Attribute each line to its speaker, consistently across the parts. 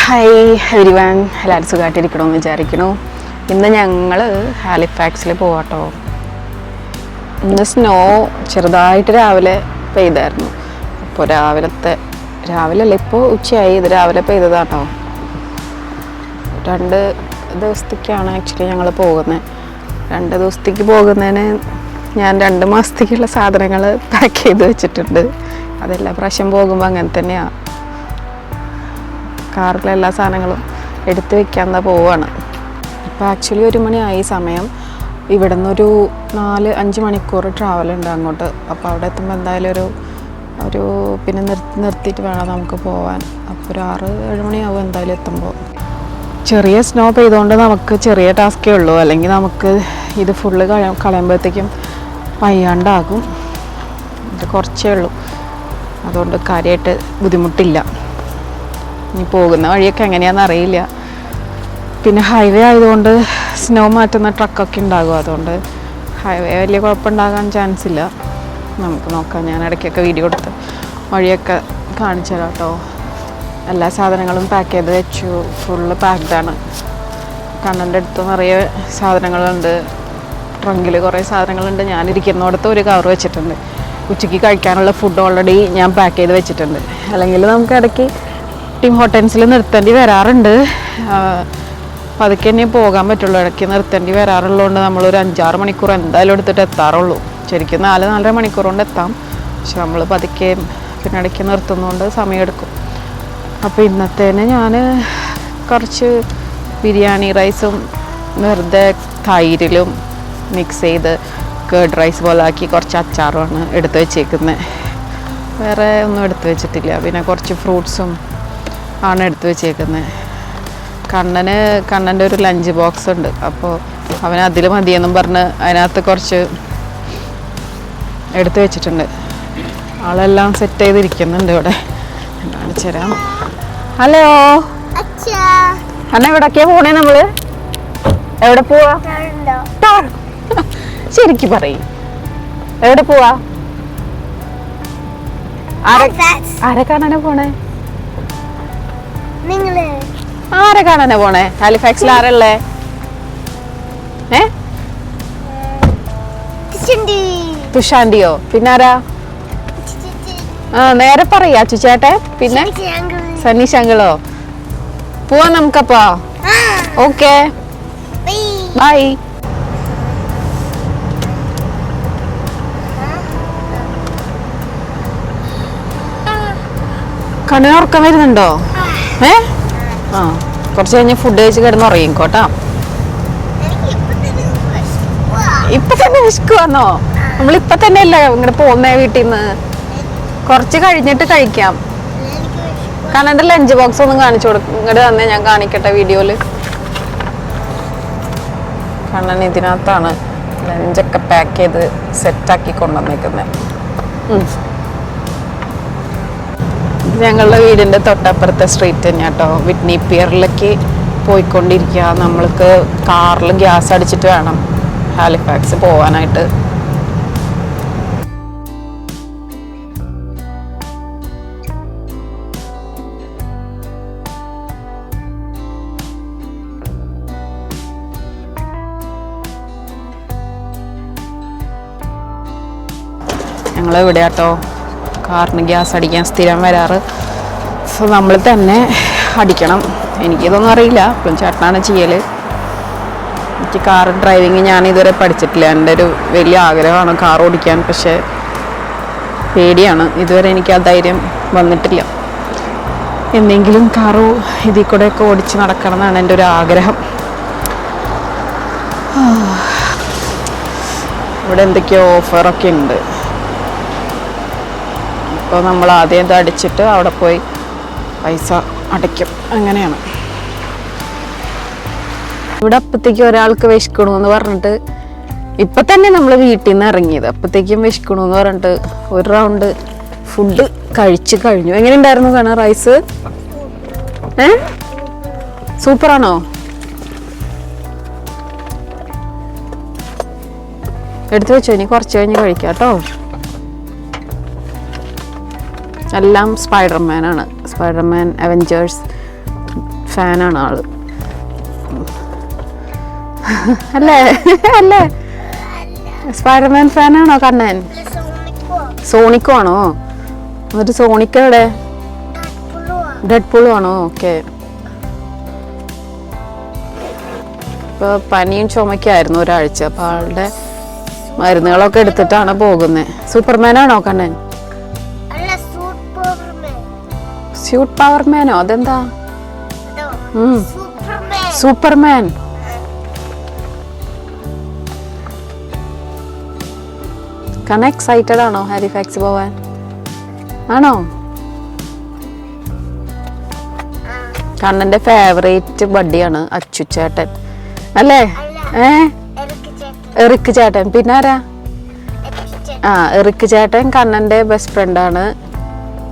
Speaker 1: Hi everyone, എല്ലാവരും സുഖമായിട്ടിരിക്കണമെന്ന് വിചാരിക്കണു. ഇന്ന് ഞങ്ങൾ ഹാലിഫാക്സിൽ പോവാട്ടോ. ഇന്ന് സ്നോ ചെറുതായിട്ട് രാവിലെ പെയ്തായിരുന്നു. അപ്പോൾ രാവിലെ അല്ല, ഇപ്പോൾ ഉച്ചയായി. ഇത് രാവിലെ പെയ്തതാട്ടോ. 2 ദിവസത്തേക്കാണ് ആക്ച്വലി ഞങ്ങൾ പോകുന്നത്. 2 ദിവസത്തേക്ക് പോകുന്നതിന് ഞാൻ 2 മാസത്തേക്കുള്ള സാധനങ്ങൾ പാക്ക് ചെയ്ത് വെച്ചിട്ടുണ്ട്. അതെല്ലാ പ്രാവശ്യം പോകുമ്പോൾ അങ്ങനെ തന്നെയാണ്. കാറിലെ എല്ലാ സാധനങ്ങളും എടുത്ത് വെക്കാൻ പോവാണ്. ഇപ്പോൾ ആക്ച്വലി 1 മണിയായി സമയം. ഇവിടെ നിന്നൊരു 4-5 മണിക്കൂർ ട്രാവലുണ്ട് അങ്ങോട്ട്. അപ്പോൾ അവിടെ എത്തുമ്പോൾ എന്തായാലും ഒരു പിന്നെ നിർത്തിയിട്ട് വേണം നമുക്ക് പോകാൻ. അപ്പോൾ ഒരു 6-7 മണിയാവും എന്തായാലും എത്തുമ്പോൾ. ചെറിയ സ്നോ പെയ്തുകൊണ്ട് നമുക്ക് ചെറിയ ടാസ്കേ ഉള്ളൂ. അല്ലെങ്കിൽ നമുക്ക് ഇത് ഫുള്ള് കളയുമ്പോഴത്തേക്കും വയ്യാണ്ടാകും. ഇത് കുറച്ചേ ഉള്ളൂ, അതുകൊണ്ട് കാര്യമായിട്ട് ബുദ്ധിമുട്ടില്ല. ഇനി പോകുന്ന വഴിയൊക്കെ എങ്ങനെയാണെന്ന് അറിയില്ല. പിന്നെ ഹൈവേ ആയതുകൊണ്ട് സ്നോ മാറ്റുന്ന ട്രക്കൊക്കെ ഉണ്ടാകും. അതുകൊണ്ട് ഹൈവേ വലിയ കുഴപ്പമുണ്ടാകാൻ ചാൻസ് ഇല്ല. നമുക്ക് നോക്കാം. ഞാൻ ഇടയ്ക്കൊക്കെ വീഡിയോ എടുത്ത് വഴിയൊക്കെ കാണിച്ചു തരാം കേട്ടോ. എല്ലാ സാധനങ്ങളും പാക്ക് ചെയ്ത് വെച്ചു. ഫുള്ള് പാക്ഡാണ്. കണ്ണൻ്റെ അടുത്ത് നിറയെ സാധനങ്ങളുണ്ട്. ട്രങ്കിൽ കുറേ സാധനങ്ങളുണ്ട്. ഞാനിരിക്കുന്നിടത്ത് ഒരു കവർ വെച്ചിട്ടുണ്ട്. ഉച്ചയ്ക്ക് കഴിക്കാനുള്ള ഫുഡ് ഓൾറെഡി ഞാൻ പാക്ക് ചെയ്ത് വെച്ചിട്ടുണ്ട്. അല്ലെങ്കിൽ നമുക്ക് ഇടയ്ക്ക് ടിം ഹോട്ടൽസിൽ നിർത്തേണ്ടി വരാറുണ്ട്. പതുക്കെ തന്നെ പോകാൻ പറ്റുള്ളൂ. ഇടയ്ക്ക് നിർത്തേണ്ടി വരാറുള്ളതുകൊണ്ട് നമ്മളൊരു 5-6 മണിക്കൂർ എന്തായാലും എടുത്തിട്ട് എത്താറുള്ളൂ. ശരിക്കും 4-4.5 മണിക്കൂർ കൊണ്ട് എത്താം. പക്ഷെ നമ്മൾ പതുക്കെ പിന്നെ ഇടയ്ക്ക് നിർത്തുന്നതുകൊണ്ട് സമയമെടുക്കും. അപ്പോൾ ഇന്നത്തേന് ഞാൻ കുറച്ച് ബിരിയാണി റൈസും വെറുതെ തൈരിലും മിക്സ് ചെയ്ത് കേർഡ് റൈസ് പോലെ ആക്കി കുറച്ച് അച്ചാറുമാണ് എടുത്ത് വെച്ചേക്കുന്നത്. വേറെ ഒന്നും എടുത്ത് വെച്ചിട്ടില്ല. പിന്നെ കുറച്ച് ഫ്രൂട്ട്സും ആണ് എടുത്ത് വെച്ചേക്കുന്നത്. കണ്ണൻ്റെ ഒരു ലഞ്ച് ബോക്സ് ഉണ്ട്. അപ്പോൾ അവൻ അതിൽ മതിയെന്നും പറഞ്ഞ് അതിനകത്ത് കുറച്ച് എടുത്ത് വെച്ചിട്ടുണ്ട്. ആളെല്ലാം സെറ്റ് ചെയ്തിരിക്കുന്നുണ്ട് ഇവിടെ. കാണിച്ചു തരാം. ഹലോ അണ്ണ എവിടൊക്കെയാ പോണേ? നമ്മള് എവിടെ പോവാ? ശരിക്കും പറയും, എവിടെ പോവാ? ആരെ കാണാനാ പോണേ? ആരെ കാണാനാ പോണേ? ഹാലിഫാക്സിൽ ആരല്ലേ? തുഷാന്റിയോ? പിന്നാരാ? നേരെ പറയാ ചുച്ചേട്ടെ. പിന്നെ സനീഷ് അങ്കിളോ? പോവാ നമുക്കപ്പോ. Okay, by. കണ്ണിന് ഉറക്കം വരുന്നുണ്ടോ? കുറച്ച് കഴിഞ്ഞ് ഫുഡ് കഴിച്ച് കിടന്ന് ഉറങ്ങിക്കോട്ടാ. ഇപ്പൊ തന്നെ വിശക്കുവാന്നോ? നമ്മളിപ്പൊ തന്നെ അല്ലേ ഇങ്ങനെ പോകുന്നേ വീട്ടിൽ നിന്ന്. കുറച്ച് കഴിഞ്ഞിട്ട് കഴിക്കാം. കണ്ണൻ്റെ ലഞ്ച് ബോക്സ് ഒന്നും കാണിച്ചു കൊടുക്കും. ഇങ്ങോട്ട് തന്നെ ഞാൻ കാണിക്കട്ടെ വീഡിയോയില്. കണ്ണൻ ഇതിനകത്താണ് ലഞ്ചൊക്കെ പാക്ക് ചെയ്ത് സെറ്റാക്കി കൊണ്ടുവന്നേക്കുന്നത്. ഞങ്ങളുടെ വീടിൻ്റെ തൊട്ടപ്പുറത്തെ സ്ട്രീറ്റ് തന്നെ കേട്ടോ. വിറ്റ്നി പിയറിലേക്ക് പോയിക്കൊണ്ടിരിക്കുക. നമ്മൾക്ക് കാറിൽ ഗ്യാസ് അടിച്ചിട്ട് വേണം ഹാലിഫാക്സ് പോകാനായിട്ട്. ഞങ്ങളിവിടെ കേട്ടോ കാറിന് ഗ്യാസ് അടിക്കാൻ സ്ഥിരം വരാറ്. സോ നമ്മൾ തന്നെ അടിക്കണം. എനിക്കിതൊന്നും അറിയില്ല. ഇപ്പം ചേട്ടനാണ് ചെയ്യൽ. എനിക്ക് കാർ ഡ്രൈവിങ് ഞാൻ ഇതുവരെ പഠിച്ചിട്ടില്ല. എൻ്റെ ഒരു വലിയ ആഗ്രഹമാണ് കാർ ഓടിക്കാൻ. പക്ഷേ പേടിയാണ്. ഇതുവരെ എനിക്ക് ആ ധൈര്യം വന്നിട്ടില്ല. എന്തെങ്കിലും കാറ് ഇതിൽ കൂടെയൊക്കെ ഓടിച്ച് നടക്കണം എന്നാണ് എൻ്റെ ഒരു ആഗ്രഹം. ഇവിടെ എന്തൊക്കെയോ ഓഫറൊക്കെ ഉണ്ട്. അപ്പോൾ നമ്മൾ ആദ്യം ഇത് അടിച്ചിട്ട് അവിടെ പോയി പൈസ അടയ്ക്കും. അങ്ങനെയാണ്. ഇവിടെ അപ്പത്തേക്ക് ഒരാൾക്ക് വിശക്കണമെന്ന് പറഞ്ഞിട്ട് ഇപ്പം തന്നെ നമ്മൾ വീട്ടിൽ നിന്ന് ഇറങ്ങിയത്. അപ്പത്തേക്കും വിശക്കണമെന്ന് പറഞ്ഞിട്ട് ഒരു റൗണ്ട് ഫുഡ് കഴിച്ച് കഴിഞ്ഞു. എങ്ങനെ ഉണ്ടായിരുന്നു കാണാൻ റൈസ്? സൂപ്പറാണോ? എടുത്തു വെച്ചോ. ഇനി കുറച്ച് കഴിഞ്ഞ് കഴിക്കാം കേട്ടോ. എല്ലാം സ്പൈഡർമാനാണ്. സ്പൈഡർമാൻ, അവഞ്ചേഴ്സ്, ഫാനാണ് ആള്. അല്ലേ അല്ലേ സ്പൈഡർമാൻ ഫാനാണോ കണ്ണൻ? സോണിക്കോ ആണോ? എന്നിട്ട് സോണിക്ക എവിടെ? ഡെഡ്പൂളും ആണോ? ഓക്കെ. ഇപ്പൊ പനിയും ചുമക്കായിരുന്നു ഒരാഴ്ച. അപ്പൊ ആളുടെ മരുന്നുകളൊക്കെ എടുത്തിട്ടാണ് പോകുന്നത്. സൂപ്പർമാനാണോ കണ്ണൻ? സ്യൂട്ട് പവർമാനോ? അതെന്താ? സൂപ്പർമാൻ. കണ്ണൻ എക്സൈറ്റഡ് ആണോ ഹാലിഫാക്സ് പോവാൻ? ആണോ? കണ്ണന്റെ ഫേവറേറ്റ് ബഡ്ഡിയാണ് അച്ചുചേട്ടൻ അല്ലേ? എറിക്ക് ചേട്ടൻ. പിന്നെ ആരാ? എറിക്ക് ചേട്ടൻ കണ്ണന്റെ ബെസ്റ്റ് ഫ്രണ്ടാണ്.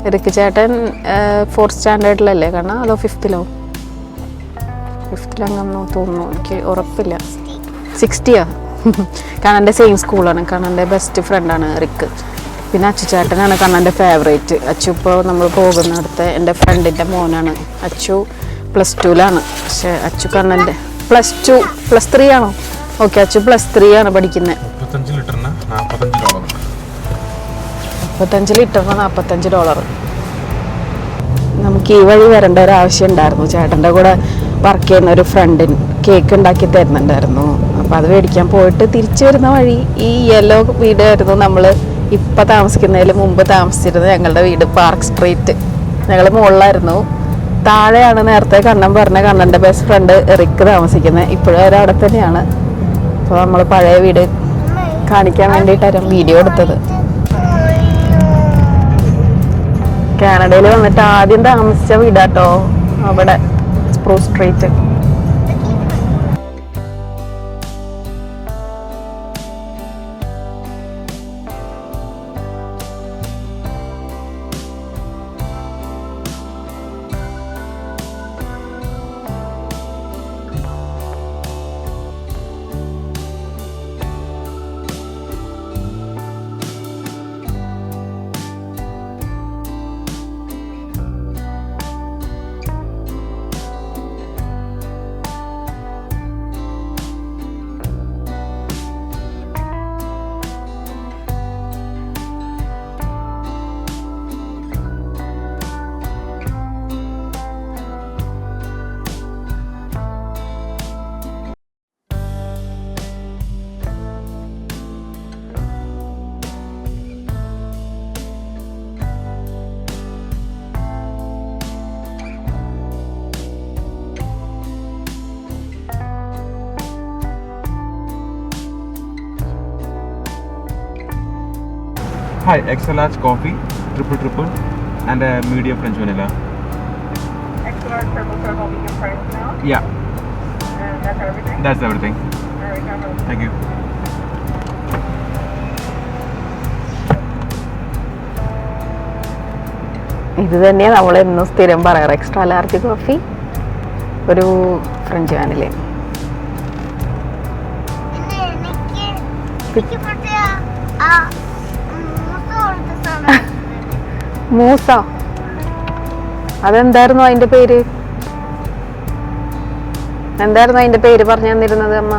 Speaker 1: എറിക്ക് ചേട്ടൻ 4th സ്റ്റാൻഡേർഡിലല്ലേ കണ്ണ? അതോ 5th-ലോ? 5th-ലങ്ങന്നോ തോന്നുന്നു, എനിക്ക് ഉറപ്പില്ല. 60യാ? കണ്ണന്റെ സെയിം സ്കൂളാണ്. കണ്ണന്റെ ബെസ്റ്റ് ഫ്രണ്ടാണ് എറിക്ക്. പിന്നെ അച്ചു ചേട്ടനാണ് കണ്ണന്റെ ഫേവറേറ്റ്. അച്ചു ഇപ്പോൾ നമ്മൾ പോകുന്നിടത്ത് എൻ്റെ ഫ്രണ്ടിൻ്റെ മോനാണ്. അച്ചു +2-ലാണ്. പക്ഷെ അച്ചു കണ്ണൻ്റെ +2 +3 ആണോ? ഓക്കെ, അച്ചു +3 ആണ് പഠിക്കുന്നത്.
Speaker 2: 35 ലിറ്ററിന് $45.
Speaker 1: 35 ലിറ്ററിന് $45. നമുക്ക് ഈ വഴി വരേണ്ട ഒരു ആവശ്യം ഉണ്ടായിരുന്നു. ചേട്ടൻ്റെ കൂടെ വർക്ക് ചെയ്യുന്ന ഒരു ഫ്രണ്ടിന് കേക്ക് ഉണ്ടാക്കി തരുന്നുണ്ടായിരുന്നു. അപ്പോൾ അത് മേടിക്കാൻ പോയിട്ട് തിരിച്ചു വരുന്ന വഴി ഈ യെല്ലോ വീടായിരുന്നു നമ്മൾ ഇപ്പം താമസിക്കുന്നതിന് മുമ്പ് താമസിച്ചിരുന്നത്. ഞങ്ങളുടെ വീട് പാർക്ക് സ്ട്രീറ്റ്. ഞങ്ങൾ മുകളിലായിരുന്നു. താഴെയാണ് നേരത്തെ കണ്ണൻ പറഞ്ഞ കണ്ണൻ്റെ ബെസ്റ്റ് ഫ്രണ്ട് എറിക്ക് താമസിക്കുന്നത്. ഇപ്പോഴും അവർ അവിടെ തന്നെയാണ്. അപ്പോൾ നമ്മൾ പഴയ വീട് കാണിക്കാൻ വേണ്ടിയിട്ടായിരുന്നു വീഡിയോ എടുത്തത്. കാനഡയിൽ വന്നിട്ട് ആദ്യം താമസിച്ച വീടാട്ടോ അവിടെ spruce street.
Speaker 2: Hi, extra large coffee, triple, and a medium French vanilla.
Speaker 3: Extra large purple medium French now?
Speaker 2: Yeah.
Speaker 3: And that's everything?
Speaker 2: That's everything.
Speaker 3: Alright, got it.
Speaker 2: Thank you.
Speaker 1: ഇത് തന്നെയാണ് നമ്മളെന്നും സ്ഥിരം പറയാറ്. എക്സ്ട്രാ ലാർജ് കോഫി, ഒരു French vanilla. Musa? അതെന്തായിരുന്നു അതിന്റെ പേര്? എന്തായിരുന്നു അതിന്റെ പേര് പറഞ്ഞു തന്നിരുന്നത് അമ്മ?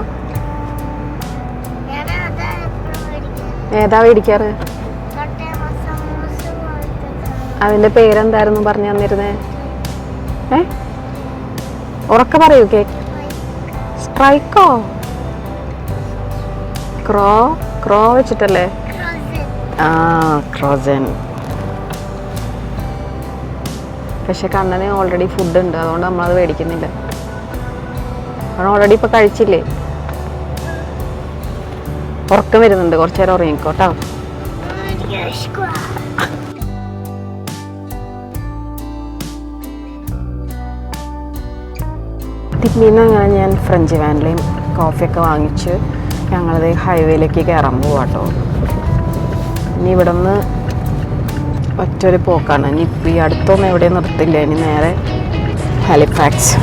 Speaker 1: ഏതാ മേടിക്കാറ്? അതിന്റെ പേരെന്തായിരുന്നു പറഞ്ഞു തന്നിരുന്നേ? ഉറക്കെ പറയൂ. കേക്ക് സ്ട്രൈക്കോ? ക്രോ വെച്ചിട്ടല്ലേ? ക്രോസൻ. പക്ഷെ കണ്ണന് ഓൾറെഡി ഫുഡ് ഉണ്ട്, അതുകൊണ്ട് നമ്മളത് മേടിക്കുന്നില്ല. കാരണം ഓൾറെഡി ഇപ്പൊ കഴിച്ചില്ലേ. ഉറക്കം വരുന്നുണ്ട്, കുറച്ചു നേരം ഉറങ്ങിക്കോട്ടോ. തിരുമ്മിന്ന് അങ്ങനെ ഞാൻ ഫ്രഞ്ച് വാനിലയും കോഫിയൊക്കെ വാങ്ങിച്ച് ഞങ്ങളത് ഹൈവേയിലേക്ക് കയറാൻ പോവാട്ടോ. ഇനി ഇവിടെ നിന്ന് ഒറ്റൊരു പോക്കാണ്. ഇനി ഇപ്പം ഈ അടുത്തൊന്നും എവിടെയും നിർത്തില്ല. ഇനി നേരെ ഹാലിഫാക്സ്.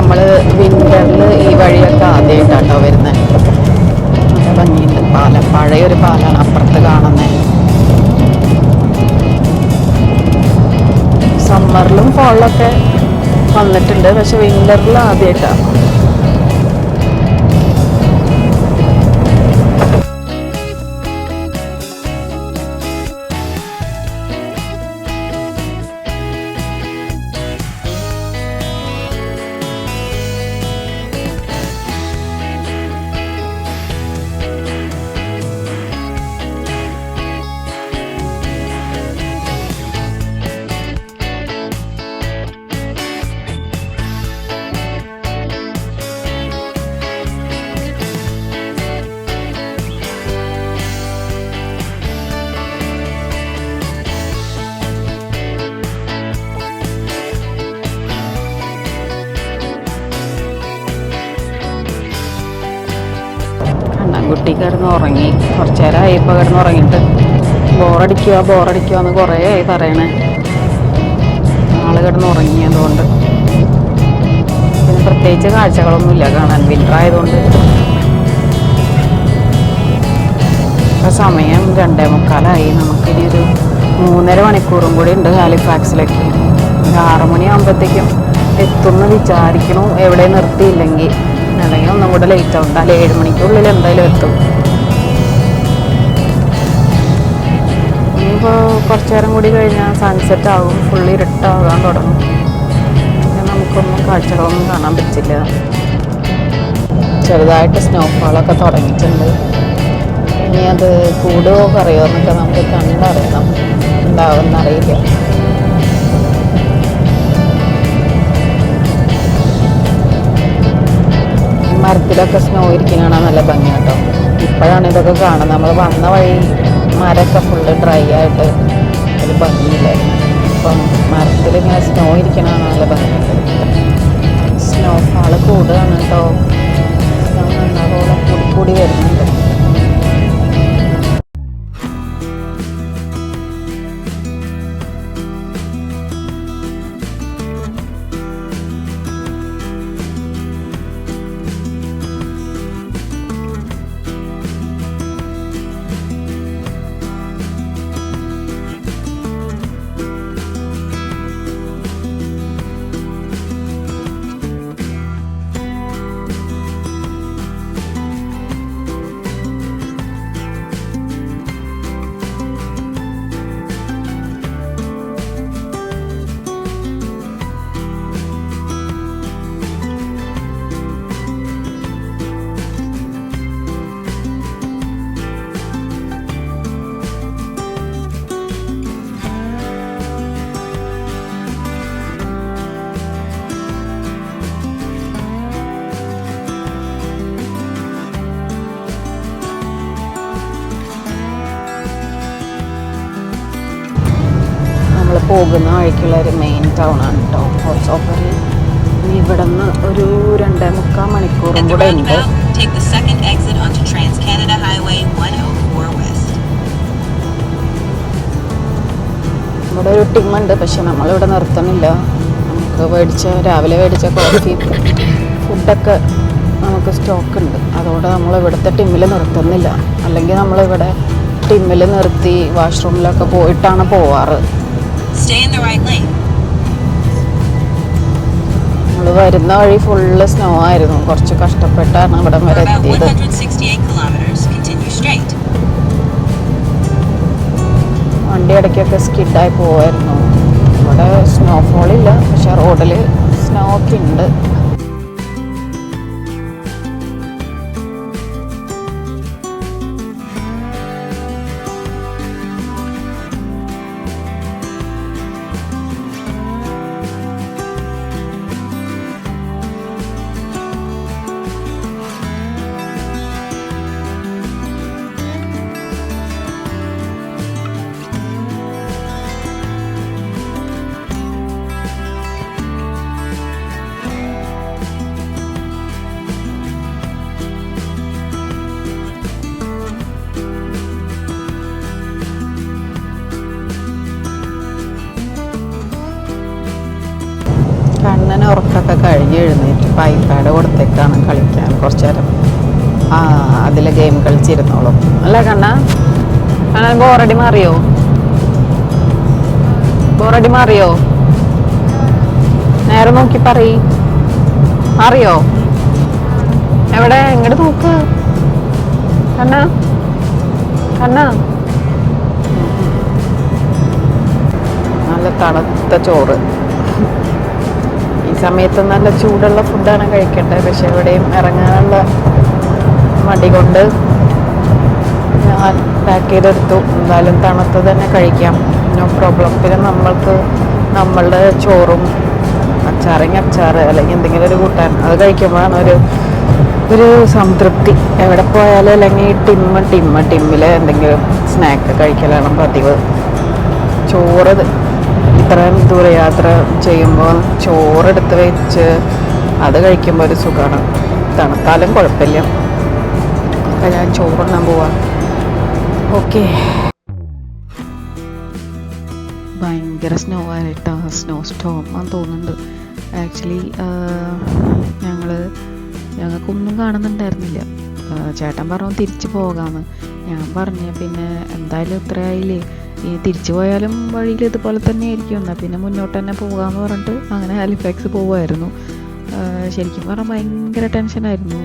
Speaker 1: നമ്മൾ വിൻ്ററിൽ ഈ വഴിയൊക്കെ ആദ്യമായിട്ടാട്ടോ വരുന്നത്. നല്ല ഭംഗിയുണ്ട് പാലം, പഴയൊരു പാലാണ് അപ്പുറത്ത് കാണുന്നത്. സമ്മറിലും ഫോളിലൊക്കെ വന്നിട്ടുണ്ട്, പക്ഷെ വിൻ്ററിൽ ആദ്യമായിട്ടാണ്. കുട്ടി കിടന്ന് ഉറങ്ങി, കുറച്ച് നേരമായി ഇപ്പോൾ കിടന്ന് ഉറങ്ങിയിട്ട്. ബോറടിക്കുക എന്ന് കുറേ ആയി പറയണേ. ആള് കിടന്ന് ഉറങ്ങി, അതുകൊണ്ട് പിന്നെ പ്രത്യേകിച്ച് കാഴ്ചകളൊന്നുമില്ല കാണാൻ, വിൻ്റർ ആയതുകൊണ്ട്. ഇപ്പോൾ സമയം 2:45. നമുക്കിനി ഒരു 3.5 മണിക്കൂറും കൂടി ഉണ്ട് ഹാലിഫാക്സിലേക്ക്. ഒരു 6 മണിയാകുമ്പോഴത്തേക്കും എത്തുമെന്ന് വിചാരിക്കണു, എവിടെ നിർത്തിയില്ലെങ്കിൽ. അല്ലെങ്കിൽ ഒന്നും കൂടെ ലേറ്റ് ആവും. എന്തായാലും 7 മണിക്കുള്ളിൽ എന്തായാലും എത്തും. ഇനിയിപ്പോൾ കുറച്ച് നേരം കൂടി കഴിഞ്ഞാൽ സൺസെറ്റ് ആകും, ഫുള്ള് ഇരുട്ടാകാൻ തുടങ്ങും. പിന്നെ നമുക്കൊന്നും കാഴ്ചകളൊന്നും കാണാൻ പറ്റില്ല. ചെറുതായിട്ട് സ്നോഫോളൊക്കെ തുടങ്ങിയിട്ടുണ്ട്. ഇനി അത് കൂടുമോ കുറയോ എന്നൊക്കെ നമുക്ക് കണ്ടറിയണം. ഉണ്ടാവുമെന്നറിയില്ല. മരത്തിലൊക്കെ സ്നോ ഇരിക്കുന്നതാണ് നല്ല ഭംഗി കേട്ടോ. ഇപ്പോഴാണ് ഇതൊക്കെ കാണുന്നത്. നമ്മൾ വന്ന വഴി മരമൊക്കെ ഫുള്ള് ഡ്രൈ ആയിട്ട് ഒരു ഭംഗിയില്ലായിരുന്നു. ഇപ്പം മരത്തിലിങ്ങനെ സ്നോ ഇരിക്കണതാണ് നല്ല ഭംഗിയുണ്ട്. സ്നോഫാള് കൂടുകയാണ് കേട്ടോ. സ്നോ നന്നാപോലെ കൂടി വരുന്നുണ്ട്. പോകുന്ന വഴിക്കുള്ള ഒരു മെയിൻ ടൗൺ ആണ് കേട്ടോ ഹോട്ട്സോപ്പറിൽ. ഇനി ഇവിടെ നിന്ന് ഒരു 2.25 മണിക്കൂറും കൂടെ ഉണ്ട്. ഇവിടെ ഒരു ടിമ്മുണ്ട്, പക്ഷെ നമ്മളിവിടെ നിർത്തണില്ല. നമുക്ക് രാവിലെ മേടിച്ച കോഫി ഫുഡൊക്കെ നമുക്ക് സ്റ്റോക്ക് ഉണ്ട്. അതുകൊണ്ട് നമ്മൾ ഇവിടുത്തെ ടിമ്മിൽ നിർത്തുന്നില്ല. അല്ലെങ്കിൽ നമ്മളിവിടെ ടിമ്മിൽ നിർത്തി വാഷ്റൂമിലൊക്കെ പോയിട്ടാണ് പോവാറ്. നമ്മൾ വരുന്ന വഴി ഫുള്ള് സ്നോ ആയിരുന്നു. കുറച്ച് കഷ്ടപ്പെട്ടാണ് ഇവിടെ വരെ എത്തിയത്. വണ്ടി ഇടയ്ക്കൊക്കെ സ്കിഡായി പോവായിരുന്നു. ഇവിടെ സ്നോഫോളില്ല, പക്ഷെ റോഡിൽ സ്നോ ഒക്കെ ഉണ്ട്. ഉറക്കൊക്കെ കഴിഞ്ഞ് എഴുന്നേറ്റ് ഇപ്പോൾ ഐപാഡ് കൊടുത്തേക്കാണ് കളിക്കാൻ കുറച്ച് നേരം. അതിൽ ഗെയിം കളിച്ചിരുന്നോളും അല്ല കണ്ണാ? കണ്ണൻ ബോറടി മാറിയോ? ബോറടി മാറിയോ? നേരെ നോക്കി പറയ്. മാറിയോ? എവിടെ? എങ്ങോട്ട് നോക്ക് കണ്ണാ. കണ്ണാ, നല്ല തണുത്ത ചോറ്. ഈ സമയത്ത് നല്ല ചൂടുള്ള ഫുഡാണ് കഴിക്കേണ്ടത്. പക്ഷെ എവിടെയും ഇറങ്ങാനുള്ള മടി കൊണ്ട് ഞാൻ പാക്ക് ചെയ്തെടുത്തു. എന്തായാലും തണുത്ത് തന്നെ കഴിക്കാം, നോ പ്രോബ്ലം. പിന്നെ നമ്മളുടെ ചോറും അച്ചാറെങ്കിൽ അച്ചാറ് അല്ലെങ്കിൽ എന്തെങ്കിലും ഒരു കൂട്ടാൻ അത് കഴിക്കുമ്പോഴാണ് ഒരു സംതൃപ്തി. എവിടെ പോയാലും അല്ലെങ്കിൽ ടിമ്മിൽ എന്തെങ്കിലും സ്നാക്ക് കഴിക്കലാണ് പതിവ്. ചോറ് ഇത്രയും ദൂരയാത്ര ചെയ്യുമ്പോൾ ചോറെടുത്ത് വെച്ച് അത് കഴിക്കുമ്പോൾ ഒരു സുഖമാണ്. തണുത്താലും കുഴപ്പമില്ല. അപ്പം ഞാൻ ചോറുണ്ണാൻ പോവാം. ഓക്കെ. ഭയങ്കര സ്നോ ആയിട്ടാ, സ്നോ സ്റ്റോം ആണെന്ന് തോന്നുന്നുണ്ട്. ആക്ച്വലി ഞങ്ങൾക്കൊന്നും കാണുന്നുണ്ടായിരുന്നില്ല. ചേട്ടൻ പറഞ്ഞു തിരിച്ചു പോകാമെന്ന്. ഞാൻ പറഞ്ഞു പിന്നെ എന്തായാലും ഇത്രയായില്ലേ, ഈ തിരിച്ചു പോയാലും വഴിയിൽ ഇതുപോലെ തന്നെ ആയിരിക്കും, എന്നാൽ പിന്നെ മുന്നോട്ട് തന്നെ പോകാമെന്ന് പറഞ്ഞിട്ട് അങ്ങനെ ഹാലിഫാക്സ് പോവുമായിരുന്നു. ശരിക്കും പറഞ്ഞാൽ ഭയങ്കര ടെൻഷനായിരുന്നു.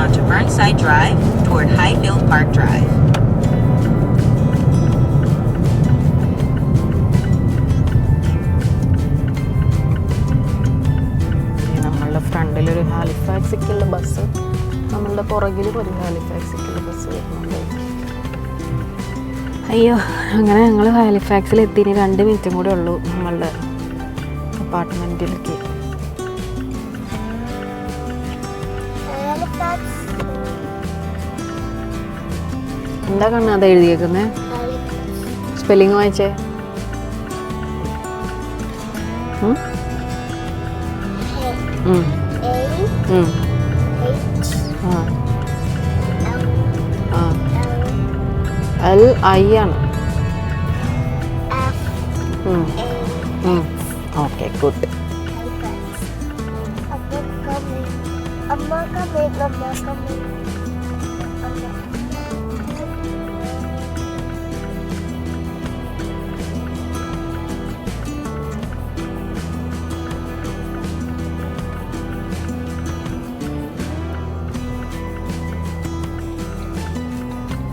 Speaker 4: Onto Burnside Drive toward Highfield Park Drive.
Speaker 1: നമ്മളുടെ ഫ്രണ്ടിലൊരു ഹാലിഫാക്സിക്കുള്ള ബസ്, നമ്മളുടെ പുറകിലും ഒരു ഹാലിഫാക്സിക്കുള്ള ബസ് വരുന്നുണ്ട്. അയ്യോ, അങ്ങനെ ഞങ്ങൾ ഹാലിഫാക്സിലെത്തി. ഇനി 2 മിനിറ്റും കൂടെ ഉള്ളൂ നമ്മളുടെ അപ്പാർട്ട്മെൻറ്റിലേക്ക്. എന്താ കണ്ണ അത് എഴുതിയേക്കുന്നേ? സ്പെല്ലിങ് വായിച്ചേ. LI ആണ്. Okay, good.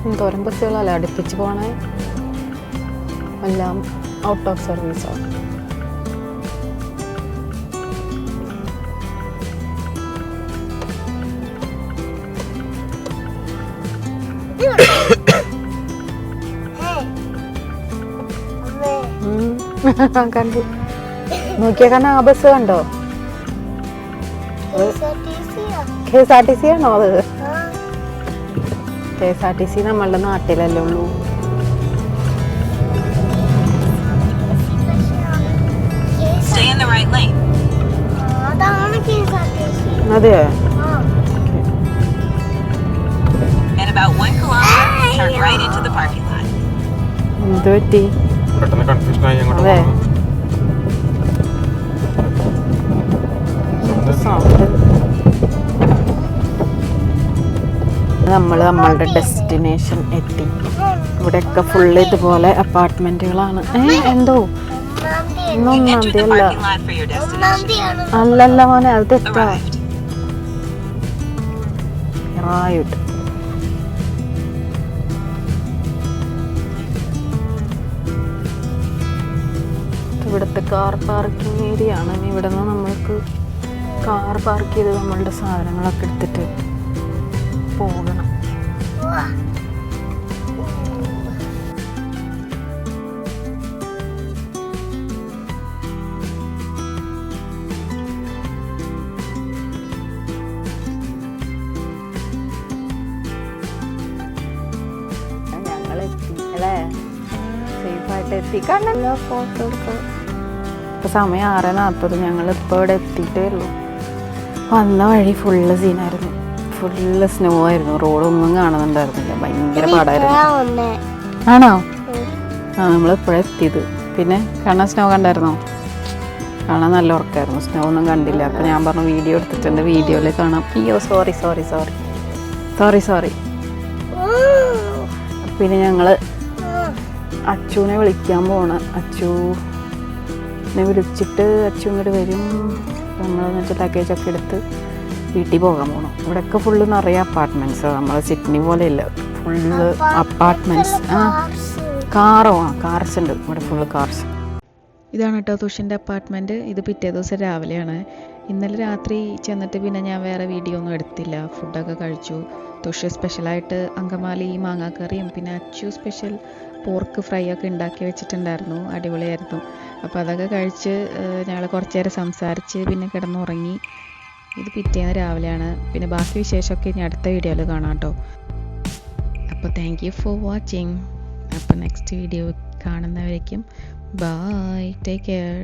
Speaker 1: എന്തോരം ബസ്സുകളല്ലേ അടുപ്പിച്ച് പോണേ, എല്ലാം ഔട്ട് ഓഫ് സർവീസാണ്. കണ്ടു, നോക്കിയാ കാണാ ആ ബസ് കണ്ടോ? KSRTC ആണോ അത്? KSRTC നമ്മളുടെ നാട്ടിലല്ലേ ഉള്ളൂ.
Speaker 4: Stay in the right lane.
Speaker 1: അതെയോ?
Speaker 4: And about 1 kilometer, turn right into the parking lot.
Speaker 1: എന്ത് പറ്റി?
Speaker 2: പെട്ടെന്ന് കൺഫ്യൂഷൻ ആയി അങ്ങോട്ട്
Speaker 1: അതെ.
Speaker 2: പോകുന്നു.
Speaker 1: നമ്മൾ നമ്മളുടെ ഡെസ്റ്റിനേഷൻ എത്തി. ഇവിടെയൊക്കെ ഫുള്ള് ഇതുപോലെ അപ്പാർട്ട്മെന്റുകളാണ്. എന്തോ
Speaker 4: You
Speaker 1: ഒന്നാം
Speaker 4: entered the
Speaker 1: തീയതി അല്ല,
Speaker 4: parking lot for your destination.
Speaker 1: അല്ലല്ല മോനെ, അത് തെറ്റാ.
Speaker 4: Arrived.
Speaker 1: Right. ഇവിടുത്തെ കാർ പാർക്കിംഗ് ഏരിയ ആണ്. ഇവിടെ നിന്ന് നമ്മൾക്ക് കാർ പാർക്ക് ചെയ്ത് നമ്മളുടെ സാധനങ്ങളൊക്കെ എടുത്തിട്ട് പോകണം. ഞങ്ങൾ എത്തി അല്ലേ, സേഫായിട്ട് എത്തി. കണ്ണല്ലോ ഫോട്ടോ എടുക്കുക. ഇപ്പം സമയം 6:40. ഞങ്ങളിപ്പോൾ ഇവിടെ എത്തിയിട്ടേ ഉള്ളൂ. വന്ന വഴി ഫുള്ള് സീനായിരുന്നു, ഫുള്ള് സ്നോ ആയിരുന്നു. റോഡൊന്നും കാണുന്നുണ്ടായിരുന്നില്ല, ഭയങ്കര പാടായിരുന്നു. ആണോ? ആ, നമ്മളിപ്പോഴാണ് എത്തിയത്. പിന്നെ കാണാൻ സ്നോ കണ്ടായിരുന്നോ? കാണാൻ നല്ല ഉറക്കമായിരുന്നു, സ്നോ ഒന്നും കണ്ടില്ല. അപ്പം ഞാൻ പറഞ്ഞു വീഡിയോ എടുത്തിട്ടുണ്ട്, വീഡിയോയിൽ കാണാം. അയ്യോ sorry sorry sorry sorry sorry. പിന്നെ ഞങ്ങൾ അച്ചുവിനെ വിളിക്കാൻ പോണ്. അച്ചുവിനെ വിളിച്ചിട്ട് അച്ചു ഇങ്ങോട്ട് വരും. നമ്മളെന്ന് വെച്ചാൽ ലഗേജൊക്കെ എടുത്ത് വീട്ടിൽ പോകാൻ പോകണം. ഇവിടെയൊക്കെ ഫുള്ള് നിറയെ അപ്പാർട്ട്മെൻറ്റ്സ്. നമ്മൾ സിഡ്നി പോലെയല്ല, ഫുള്ള് അപ്പാർട്ട്മെൻറ്റ്സ്. കാറോ? കാർസ് ഉണ്ട് ഇവിടെ, ഫുള്ള് കാർസ്. ഇതാണ് കേട്ടോ തുഷിൻ്റെ അപ്പാർട്ട്മെൻറ്റ്. ഇത് പിറ്റേ ദിവസം രാവിലെയാണ്. ഇന്നലെ രാത്രി ചെന്നിട്ട് പിന്നെ ഞാൻ വേറെ വീഡിയോ ഒന്നും എടുത്തില്ല. ഫുഡൊക്കെ കഴിച്ചു. തുഷ് സ്പെഷ്യലായിട്ട് അങ്കമാലി മാങ്ങാക്കറിയും പിന്നെ അച്ചു സ്പെഷ്യൽ പോർക്ക് ഫ്രൈ ഒക്കെ ഉണ്ടാക്കി വെച്ചിട്ടുണ്ടായിരുന്നു. അടിപൊളിയായിരുന്നു. അപ്പോൾ അതൊക്കെ കഴിച്ച് ഞങ്ങൾ കുറച്ച് നേരം സംസാരിച്ച് പിന്നെ കിടന്നുറങ്ങി. ഇത് പിറ്റേന്ന് രാവിലെയാണ്. പിന്നെ ബാക്കി വിശേഷമൊക്കെ ഇനി അടുത്ത വീഡിയോയിൽ കാണാം കേട്ടോ. അപ്പോൾ താങ്ക് യു ഫോർ വാച്ചിങ്. അപ്പോൾ നെക്സ്റ്റ് വീഡിയോ കാണുന്നവരേക്കും ബൈ, ടേക്ക് കെയർ.